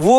वो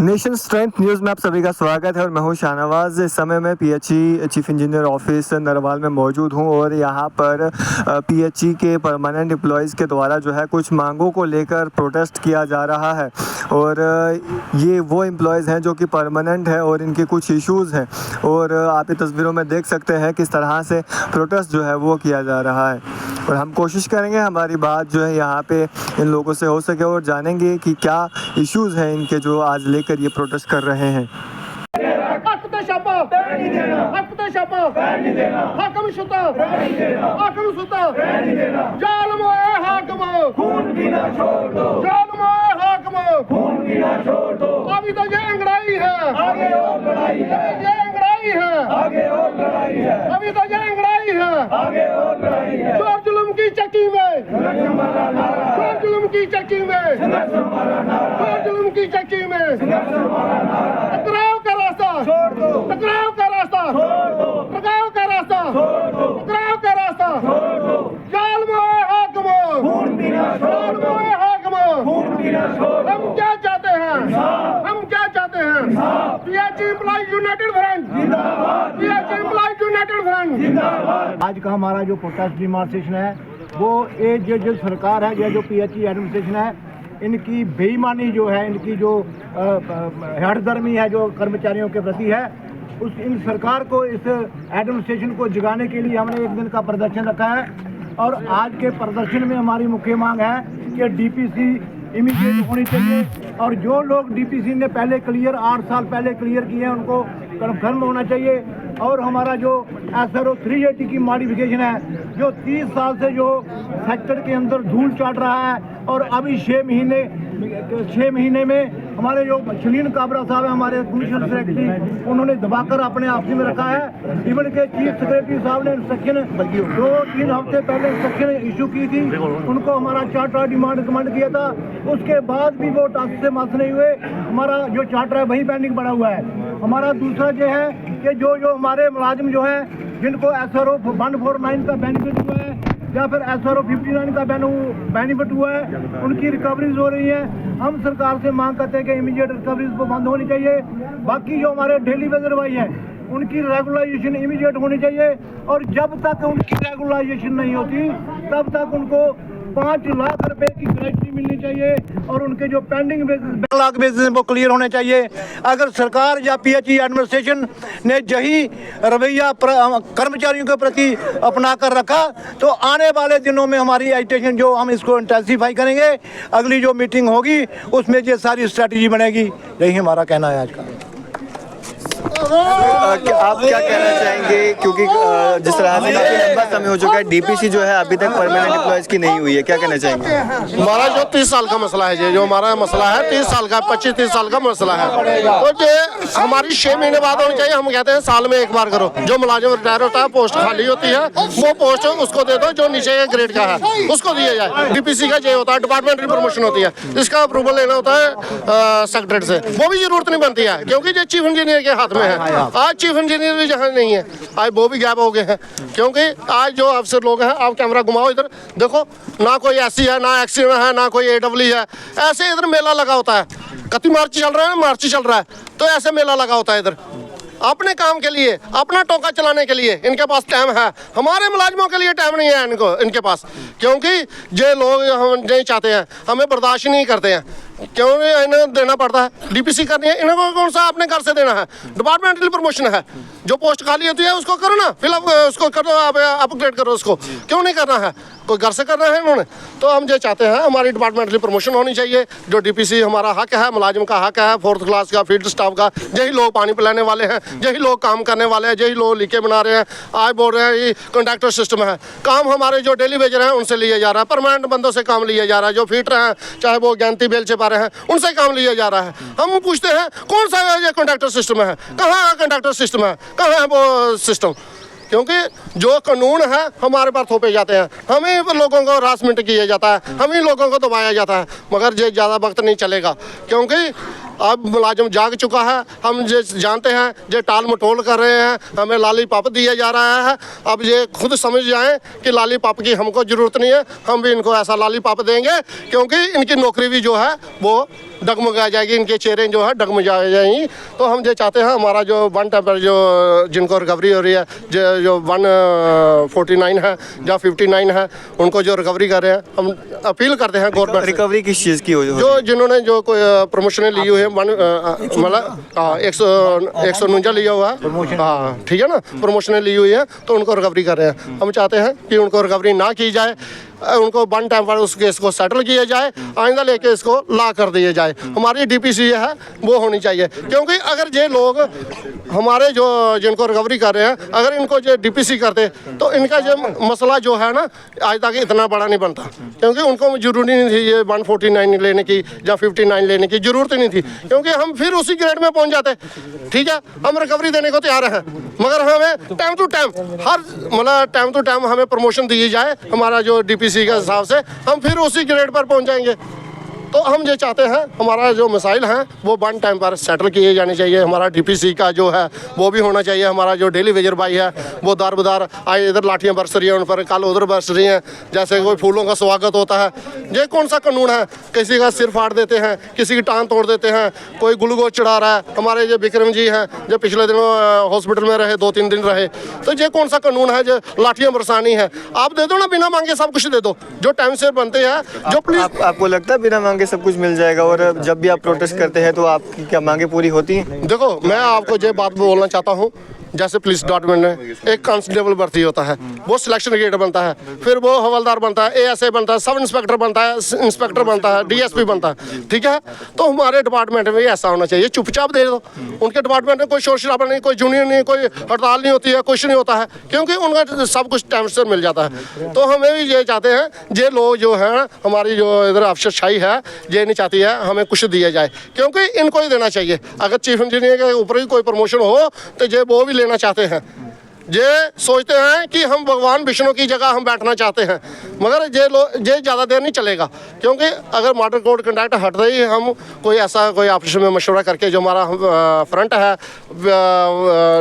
nation strength news में आप सभी का स्वागत है और मैं हूं शाहनवाज। इस समय मैं PHE chief engineer office Narwal में मौजूद हूं और यहां पर पीएचई के परमानेंट एम्प्लॉयज़ के द्वारा जो है कुछ मांगों को लेकर प्रोटेस्ट किया जा रहा है। और ये वो एम्प्लॉयज़ हैं जो कि परमानेंट है और इनके कुछ इश्यूज़ हैं और आप ये तस्वीरों में देख सकते हैं किस तरह से प्रोटेस्ट जो है वो किया जा रहा है। और हम कोशिश करेंगे हमारी बात जो है यहाँ पे इन लोगों से हो सके और जानेंगे कि क्या इश्यूज़ हैं इनके जो आज लेकर ये प्रोटेस्ट कर रहे हैं। अभी तो ये अंगड़ाई है, आगे और लड़ाई है। ये अंगड़ाई है, आगे और लड़ाई है। अभी तो ये अंगड़ाई है, आगे और लड़ाई है। जो जुल्म की चक्की में, जो जुल्म की चक्की में, जो जुल्म की चक्की में, टकराव का रास्ता छोड़ दो, टकराव का रास्ता छोड़ दो, टकराव का रास्ता छोड़ दो, टकराव का रास्ता छोड़ दो। जालिमो हाकिमो, खून पीना छोड़ दो, हाकिमो, खून पीना छोड़ दो। हम क्या चाहते हैं? हम क्या चाहते हैं? पीएचई एम्प्लॉयज यूनाइटेड फ्रंट जिंदाबाद, पीएचई एम्प्लॉयज यूनाइटेड फ्रंट जिंदाबाद। आज का हमारा जो प्रोटेस्ट डिमार्स्ट्रेशन है वो ये जो सरकार है, ये जो पीएचई एडमिनिस्ट्रेशन है, इनकी बेईमानी जो है, इनकी जो हठधर्मी है जो कर्मचारियों के प्रति है, उस इन सरकार को, इस एडमिनिस्ट्रेशन को जगाने के लिए हमने एक दिन का प्रदर्शन रखा है। और आज के प्रदर्शन में हमारी मुख्य मांग है कि डीपीसी इमीडिएट होनी चाहिए और जो लोग डीपीसी ने पहले क्लियर 8 साल पहले क्लियर किए हैं उनको कन्फर्म होना चाहिए। और हमारा जो SRO 380 की मॉडिफिकेशन है, जो 30 साल से जो सेक्टर के अंदर धूल चाट रहा है, और अभी 6 महीने में हमारे जो शलीन काबरा साहब है, हमारे कमिश्नर सेक्रेटरी, उन्होंने दबाकर अपने आपसी में रखा है। इवन के चीफ सेक्रेटरी साहब ने इंस्ट्रक्शन 2-3 हफ्ते पहले इंस्ट्रक्शन इशू की थी, उनको हमारा चार्टर डिमांड कमांड किया था। उसके बाद भी वो टास्क से माफ नहीं हुए। हमारा जो चार्टर है वही पेंडिंग पड़ा हुआ है। हमारा दूसरा जो है कि जो हमारे मुलाजिम जो है जिनको SRO 149 का बेनिफिट हुआ है या फिर SRO 59 का बेनिफिट हुआ है, उनकी रिकवरीज हो रही है। हम सरकार से मांग करते हैं कि इमीडिएट रिकवरीज को बंद होनी चाहिए। बाकी जो हमारे डेली वेजर भाई हैं उनकी रेगुलाइजेशन इमीडिएट होनी चाहिए। और जब तक उनकी रेगुलाइजेशन नहीं होती तब तक उनको 5 लाख रुपए की ग्रेच्युटी मिलनी चाहिए और उनके जो पेंडिंग बैकलॉग बेसिस वो क्लियर होने चाहिए। अगर सरकार या पीएचई एडमिनिस्ट्रेशन ने यही रवैया कर्मचारियों के प्रति अपना कर रखा तो आने वाले दिनों में हमारी एजिटेशन जो हम इसको इंटेंसिफाई करेंगे। अगली जो मीटिंग होगी उसमें ये सारी स्ट्रैटेजी बनेगी। यही हमारा कहना है आज का। आप क्या कहना चाहेंगे, क्योंकि जिस तरह से काफी लंबा समय हो चुका है, डीपीसी जो है अभी तक परमानेंट एम्प्लॉयज की नहीं हुई है, क्या कहना चाहेंगे? हमारा जो 30 साल का मसला है, ये जो हमारा मसला है 30 साल का, 25-30 साल का मसला है, तो ये हमारी 6 महीने बाद होनी चाहिए। हम कहते हैं साल में एक बार करो। जो मुलाजिम रिटायर होता है, पोस्ट खाली होती है, वो पोस्ट उसको दे दो जो नीचे के ग्रेड का है, उसको दिया जाए। डीपीसी का ये होता है, डिपार्टमेंटल प्रमोशन होती है, इसका अप्रूवल लेना होता है सेक्रेटरी से। वो भी जरूरत नहीं बनती है क्योंकि ये चीफ इंजीनियर के हाथ में है। आज चीफ इंजीनियर भी जहाँ नहीं है, आज वो भी गैप हो गए हैं क्योंकि आज जो अफसर लोग हैं, आप कैमरा घुमाओ इधर देखो, ना कोई SC है, ना XC है, ना कोई AW है। ऐसे इधर मेला लगा होता है, कति मार्च चल रहा है, मार्च चल रहा है, तो ऐसे मेला लगा होता है इधर। अपने काम के लिए, अपना टोका चलाने के लिए इनके पास टाइम है। हमारे मुलाजिमों के लिए टाइम नहीं है इनके पास, क्योंकि ये लोग हम नहीं चाहते हैं, हमें बर्दाश्त ही नहीं करते हैं। क्यों इन्हें देना पड़ता है, डीपीसी करनी है, इन्हें कौन सा अपने घर से देना है? डिपार्टमेंटल प्रमोशन है, जो पोस्ट खाली होती है उसको करो ना, फिलअप उसको करो, अपग्रेड करो उसको, क्यों नहीं करना है? कोई घर से करना है इन्होंने। तो हम ये चाहते हैं हमारी डिपार्टमेंटली प्रमोशन होनी चाहिए। जो डीपीसी हमारा हक है, मुलाजिम का हक है, 4th क्लास का, फील्ड स्टाफ का, यही लोग पानी पिलाने वाले हैं, यही लोग काम करने वाले हैं, यही लोग लिखे बना रहे हैं। आज बोल रहे हैं ये कॉन्ट्रैक्टर सिस्टम है, काम हमारे जो डेली वेजर हैं उनसे लिया जा रहा है, परमानेंट बंदों से काम लिया जा रहा है, जो फीटर हैं चाहे वो ज्ञानती बेल पा रहे हैं उनसे काम लिया जा रहा है। हम पूछते हैं कौन सा ये कॉन्ट्रैक्टर सिस्टम है, कहाँ कॉन्ट्रैक्टर सिस्टम है, कहाँ है वो सिस्टम? क्योंकि जो कानून है हमारे पर थोपे जाते हैं, हम ही लोगों को हरासमेंट किया जाता है, हम ही लोगों को दबाया जाता है। मगर ये ज़्यादा वक्त नहीं चलेगा, क्योंकि अब मुलाजिम जाग चुका है। हम ये जानते हैं ये टाल मटोल कर रहे हैं, हमें लालीपॉप दिया जा रहा है। अब ये खुद समझ जाएं कि लालीपॉप की हमको ज़रूरत नहीं है, हम भी इनको ऐसा लालीपॉप देंगे, क्योंकि इनकी नौकरी भी जो है वो डगमगा जाएगी, इनके चेहरे जो है डगमगा जाएंगी। तो हम ये चाहते हैं हमारा जो 1 टेम्पर जो जिनको रिकवरी हो रही है, जो 149 है या 59 है, उनको जो रिकवरी कर रहे हैं, हम अपील करते हैं गवर्नमेंट। रिकवरी किस चीज़ की हो? जो जिन्होंने जो कोई प्रमोशनें ली हुई है, मतलब 149 लिया हुआ है, हाँ ठीक है ना, प्रमोशनें ली हुई है, तो उनको रिकवरी कर रहे हैं। हम चाहते हैं कि उनको रिकवरी ना की जाए, उनको 1 टाइम पर उस केस को सेटल किया जाए, आइंदा लेके इसको ला कर दिया जाए। हमारी डीपीसी है वो होनी चाहिए, क्योंकि अगर ये लोग हमारे जो जिनको रिकवरी कर रहे हैं, अगर इनको जो डीपीसी करते तो इनका जो मसला जो है ना आज तक इतना बड़ा नहीं बनता, क्योंकि उनको जरूरी नहीं थी ये 149 लेने की या 59 लेने की ज़रूरत ही नहीं थी, क्योंकि हम फिर उसी ग्रेड में पहुंच जाते। ठीक है, हम रिकवरी देने को तैयार हैं, मगर हमें टाइम टू टाइम हर मतलब टाइम टू टाइम हमें प्रमोशन दी जाए हमारा जो डीपीसी के हिसाब से, हम फिर उसी ग्रेड पर पहुंच जाएंगे। तो हम ये चाहते हैं हमारा जो मसाइल हैं वो 1 टाइम पर सेटल किए जाने चाहिए। हमारा डीपीसी का जो है वो भी होना चाहिए। हमारा जो डेली वेजर भाई है वो दार बदार आज इधर लाठियाँ बरस रही हैं उन पर, कल उधर बरस रही हैं, जैसे कोई फूलों का स्वागत होता है। ये कौन सा कानून है? किसी का सिर फाड़ देते हैं, किसी की टांग तोड़ देते हैं, कोई ग्लूकोज चढ़ा रहा है। हमारे जो विक्रम जी हैं जो पिछले दिनों हॉस्पिटल में रहे, 2-3 दिन रहे, तो ये कौन सा कानून है जो लाठियाँ बरसानी है? आप दे दो ना, बिना मांगे सब कुछ दे दो, जो टाइम से बनते हैं। जो प्लीज आपको लगता है बिना मांगे सब कुछ मिल जाएगा? और जब भी आप प्रोटेस्ट करते हैं तो आपकी क्या मांगे पूरी होती हैं? देखो, मैं आपको ये बात बोलना चाहता हूँ, जैसे पुलिस डिपार्टमेंट में एक कांस्टेबल भर्ती होता है, वो सिलेक्शन ग्रेड बनता है, फिर वो हवलदार बनता है, एएसआई बनता है, सब इंस्पेक्टर बनता है, इंस्पेक्टर बनता है, डीएसपी बनता है। ठीक है, तो हमारे डिपार्टमेंट में ऐसा होना चाहिए, चुपचाप दे दो। उनके डिपार्टमेंट में कोई शोर शराबा नहीं, कोई जूनियर नहीं, कोई हड़ताल नहीं होती है, कुछ नहीं होता है, क्योंकि उनका सब कुछ टाइम से मिल जाता है। तो हमें भी ये चाहते हैं, ये लोग जो है हमारी जो इधर अफसरशाही है ये नहीं चाहती है हमें कुछ दिया जाए, क्योंकि इनको ही देना चाहिए। अगर चीफ इंजीनियर के ऊपर ही कोई प्रमोशन हो तो ये वो भी लेना चाहते हैं। ये सोचते हैं कि हम भगवान विष्णु की जगह हम बैठना चाहते हैं, मगर ये ज़्यादा देर नहीं चलेगा, क्योंकि अगर मॉडल कोड कंडक्ट हट रही हम कोई ऐसा कोई आपस में मशवरा करके, जो हमारा फ्रंट है,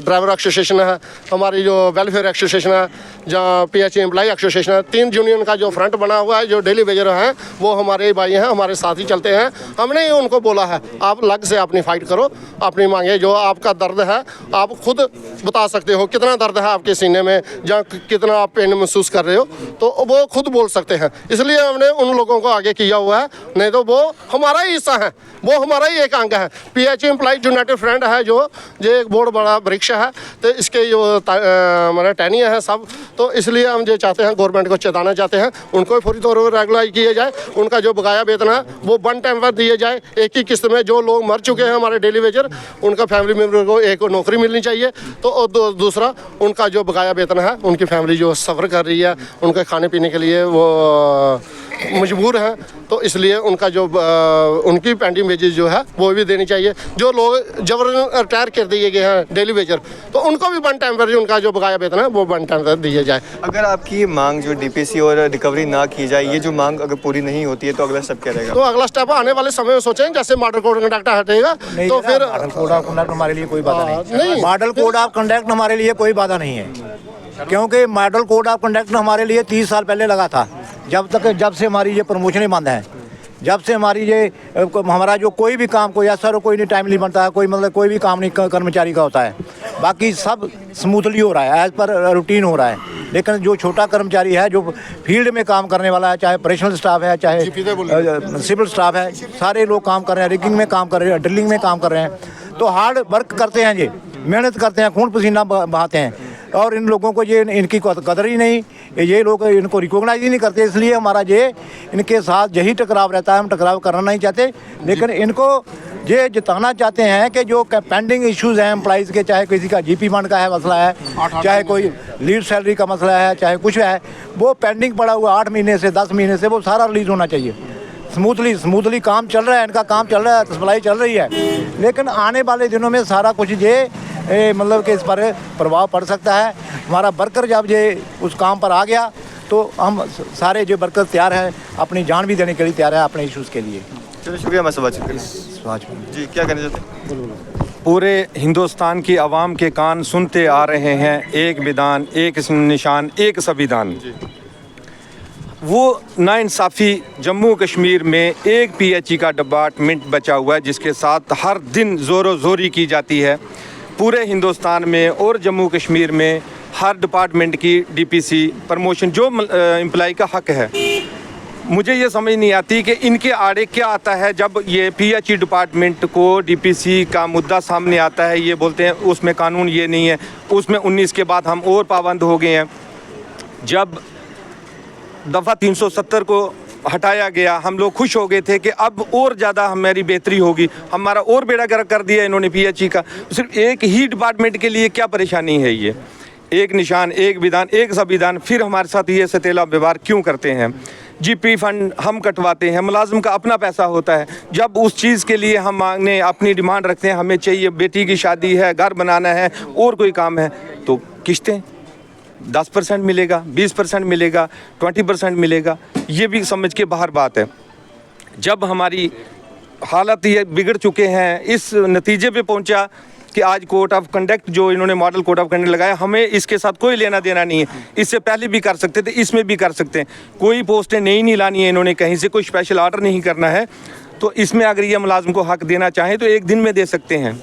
ड्राइवर एसोसिएशन है, हमारी जो वेलफेयर एसोसिएशन है, जहाँ PHE एम्प्लॉई एसोसिएशन है, 3 यूनियन का जो फ्रंट बना हुआ है, जो डेली वेजर हैं वो हमारे भाई हैं, हमारे साथ ही चलते हैं। हमने ही उनको बोला है आप अलग से अपनी फाइट करो, अपनी मांगे, जो आपका दर्द है आप खुद बता सकते हो, कितना दर्द है आपके सीने में, जहाँ कितना आप पेन महसूस कर रहे हो, तो वो खुद बोल सकते हैं। इसलिए हमने उन लोगों को आगे किया हुआ है, नहीं तो वो हमारा ही हिस्सा है, वो हमारा ही एक अंग है। PHE एम्प्लॉई यूनाइटेड फ्रंट है जो ये एक बहुत बड़ा वृक्ष है, तो इसके जो हमारे टहनियाँ हैं सब, तो इसलिए हम ये चाहते हैं गवर्नमेंट को चेताना चाहते हैं, उनको फौरी तौर पर रेगुलराइज किया जाए, उनका जो बकाया वेतन है वो 1 टाइम पर दिए जाए, एक ही किस्त में। जो लोग मर चुके हैं हमारे डेली वेजर, उनका फैमिली मेम्बर को एक नौकरी मिलनी चाहिए, तो दूसरा उनका जो बकाया वेतन है, उनकी फैमिली जो सफ़र कर रही है, उनके खाने पीने के लिए वो मजबूर हैं, तो इसलिए उनका जो उनकी पेंडिंग वेजेस जो है वो भी देनी चाहिए। जो लोग जबरन रिटायर कर दिए गए हैं डेली वेजर, तो उनको भी 1 टाइम पर उनका जो बकाया वेतन है वो 1 टाइम पर दिया जाए। अगर आपकी मांग जो डीपीसी और रिकवरी ना की जाए, ये जो मांग अगर पूरी नहीं होती है तो अगला स्टेप क्या रहेगा? तो अगला स्टेप आने वाले समय में सोचें, जैसे मॉडल कोड ऑफ कंडक्ट हटेगा तो फिर मॉडल कोड ऑफ कंडक्ट हमारे लिए कोई बाधा नहीं। नहीं, मॉडल कोड ऑफ कंडक्ट हमारे लिए कोई बाधा नहीं है, क्योंकि मॉडल कोड ऑफ कंडक्ट हमारे लिए 30 साल पहले लगा था, जब से हमारी ये प्रमोशनें बंद हैं। जब से हमारी ये हमारा जो कोई भी काम कोई ऐसा कोई नहीं टाइमली बनता है, कोई मतलब कोई भी काम नहीं कर्मचारी का होता है, बाकी सब स्मूथली हो रहा है, एज़ पर रूटीन हो रहा है। लेकिन जो छोटा कर्मचारी है, जो फील्ड में काम करने वाला है, चाहे ऑपरेशनल स्टाफ है, चाहे सिविल स्टाफ है, सारे लोग काम कर रहे हैं, रिगिंग में काम कर रहे हैं, ड्रिलिंग में काम कर रहे हैं, तो हार्ड वर्क करते हैं, ये मेहनत करते हैं, खून पसीना बहाते हैं, और इन लोगों को ये इनकी कदर ही नहीं, ये लोग इनको रिकॉग्नाइज ही नहीं करते। इसलिए हमारा ये इनके साथ यही टकराव रहता है। हम टकराव करना नहीं चाहते, लेकिन इनको ये जिताना चाहते हैं कि जो पेंडिंग इश्यूज़ हैं एम्प्लॉइज़ के, चाहे किसी का जीपी फंड का है मसला है, चाहे कोई लीड सैलरी का मसला है, चाहे कुछ है, वो पेंडिंग पड़ा हुआ 8 महीने से 10 महीने से, वो सारा रिलीज़ होना चाहिए। स्मूथली काम चल रहा है, इनका काम चल रहा है, सप्लाई चल रही है, लेकिन आने वाले दिनों में सारा कुछ ये मतलब कि इस पर प्रभाव पड़ सकता है। हमारा वर्कर जब ये उस काम पर आ गया तो हम सारे जो वर्कर तैयार हैं, अपनी जान भी देने के लिए तैयार है अपने इश्यूज़ के लिए। चलिए शुक्रिया, मैं बातचीत जी, क्या कहना चाहते हैं? पूरे हिंदुस्तान की आवाम के कान सुनते आ रहे हैं, एक विधान, एक निशान, एक संविधान। वो नाइंसाफ़ी जम्मू कश्मीर में एक PHE का डिपार्टमेंट बचा हुआ है, जिसके साथ हर दिन ज़ोरों ज़ोरी की जाती है। पूरे हिंदुस्तान में और जम्मू कश्मीर में हर डिपार्टमेंट की DPC प्रमोशन जो एम्प्लॉय का हक है, मुझे ये समझ नहीं आती कि इनके आड़े क्या आता है। जब ये PHE डिपार्टमेंट को DPC का मुद्दा सामने आता है, ये बोलते हैं उसमें कानून ये नहीं है, उसमें 19 के बाद हम और पाबंद हो गए हैं। जब दफ़ा 370 को हटाया गया, हम लोग खुश हो गए थे कि अब और ज़्यादा हमारी बेहतरी होगी, हमारा और बेड़ा गर्क कर दिया इन्होंने PHE का। सिर्फ एक ही डिपार्टमेंट के लिए क्या परेशानी है? ये एक निशान, एक विधान, एक संविधान, फिर हमारे साथ ये सतेला व्यवहार क्यों करते हैं? GP फंड हम कटवाते हैं, मुलाजिम का अपना पैसा होता है। जब उस चीज़ के लिए हम मांगने अपनी डिमांड रखते हैं, हमें चाहिए, बेटी की शादी है, घर बनाना है, और कोई काम है, तो किस्तें 10% मिलेगा, 20% मिलेगा, 20% मिलेगा, ये भी समझ के बाहर बात है। जब हमारी हालत ये बिगड़ चुके हैं, इस नतीजे पे पहुंचा कि आज कोड ऑफ कंडक्ट जो इन्होंने मॉडल कोड ऑफ कंडक्ट लगाया, हमें इसके साथ कोई लेना देना नहीं है। इससे पहले भी कर सकते थे, इसमें भी कर सकते हैं। कोई पोस्टें नहीं लानी है इन्होंने, कहीं से कोई स्पेशल ऑर्डर नहीं करना है। तो इसमें अगर ये मुलाजिम को हक देना चाहें तो एक दिन में दे सकते हैं।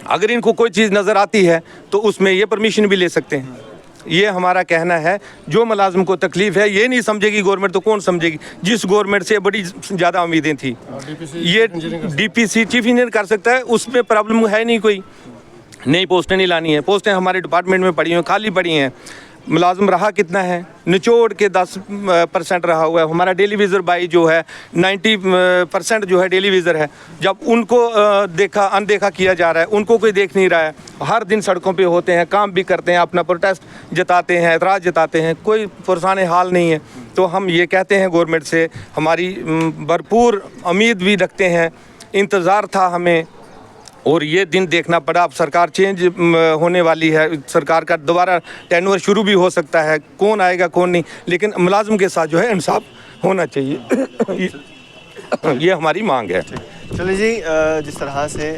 अगर इनको कोई चीज़ नज़र आती है तो उसमें ये परमिशन भी ले सकते हैं। ये हमारा कहना है। जो मुलाजिम को तकलीफ़ है, ये नहीं समझेगी गवर्नमेंट तो कौन समझेगी? जिस गवर्नमेंट से बड़ी ज़्यादा उम्मीदें थी, ये DPC चीफ इंजीनियर कर सकता है, उसमें प्रॉब्लम है नहीं कोई। नई पोस्टें नहीं लानी है, पोस्टें हमारे डिपार्टमेंट में पड़ी हैं, खाली पड़ी हैं। मुलाजिम रहा कितना है? निचोड़ के 10% रहा हुआ है। हमारा डेली विज़र बाई जो है 90% जो है डेली विज़र है। जब उनको अनदेखा किया जा रहा है, उनको कोई देख नहीं रहा है। हर दिन सड़कों पे होते हैं, काम भी करते हैं, अपना प्रोटेस्ट जताते हैं, एतराज़ जताते हैं, कोई पुरसाने हाल नहीं है। तो हम ये कहते हैं गवर्नमेंट से, हमारी भरपूर उम्मीद भी रखते हैं, इंतज़ार था हमें, और ये दिन देखना पड़ा। अब सरकार चेंज होने वाली है, सरकार का दोबारा टेन्योर शुरू भी हो सकता है, कौन आएगा कौन नहीं, लेकिन मुलाजिम के साथ जो है इंसाफ होना चाहिए। ये हमारी मांग है। चलिए जी, जिस तरह से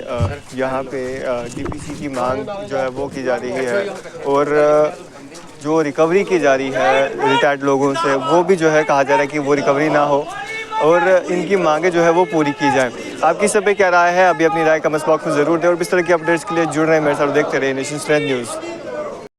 यहाँ पे DPC की मांग जो है वो की जा रही है, और जो रिकवरी की जा रही है रिटायर्ड लोगों से, वो भी जो है कहा जा रहा है कि वो रिकवरी ना हो और इनकी मांगे जो है वो पूरी की जाए। आपकी सब पे क्या राय है? अभी अपनी राय कमेंट बॉक्स में ज़रूर दें, और इस तरह की अपडेट्स के लिए जुड़ रहे हैं मेरे साथ, देखते रहिए नेशन स्ट्रेंथ न्यूज़।